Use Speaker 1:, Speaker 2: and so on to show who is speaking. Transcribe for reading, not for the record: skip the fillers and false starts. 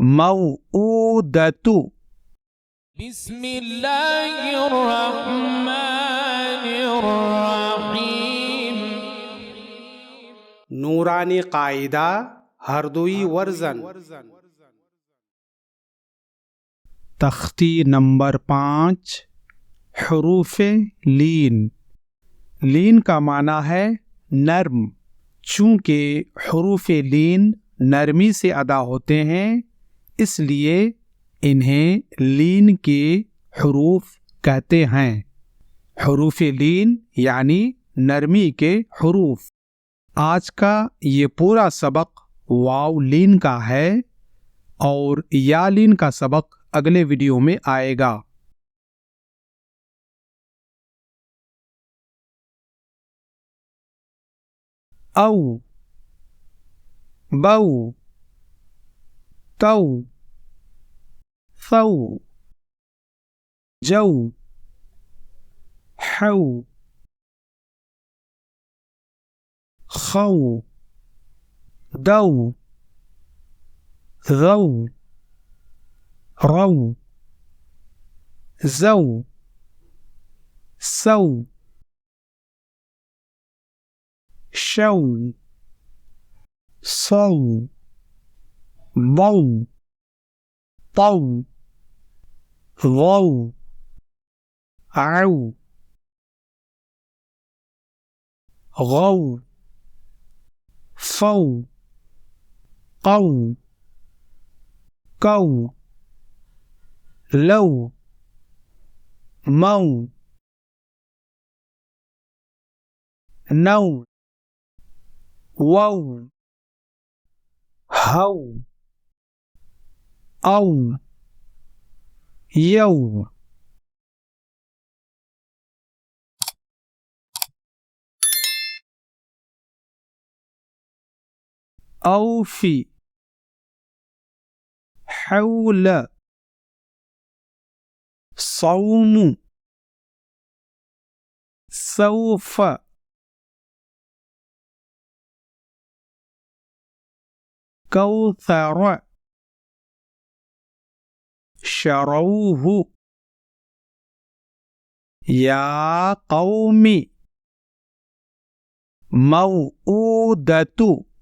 Speaker 1: موعودة.
Speaker 2: بسم اللہ الرحمن الرحیم.
Speaker 1: نورانی قاعدہ ہردوئی ورژن. تختی نمبر 5. حروف لین. لین کا معنی ہے نرم. چونکہ حروف لین نرمی سے ادا ہوتے ہیں اس لیے انہیں لین کے حروف کہتے ہیں. حروف لین یعنی نرمی کے حروف. آج کا یہ پورا سبق واو لین کا ہے اور یا لین کا سبق اگلے ویڈیو میں آئے گا. او، بو، تو، ثو، جو، حو، خو، دو، ذو، رو، زو، سو، شو، صو، ضو، طو، ضو، عو، غو، فو، قو، کو، لو، مو، نو، وو، ہو، او، یو. اوفی، حول، صوم، سوف، کوثر، شروه، یا قوم، موعودة.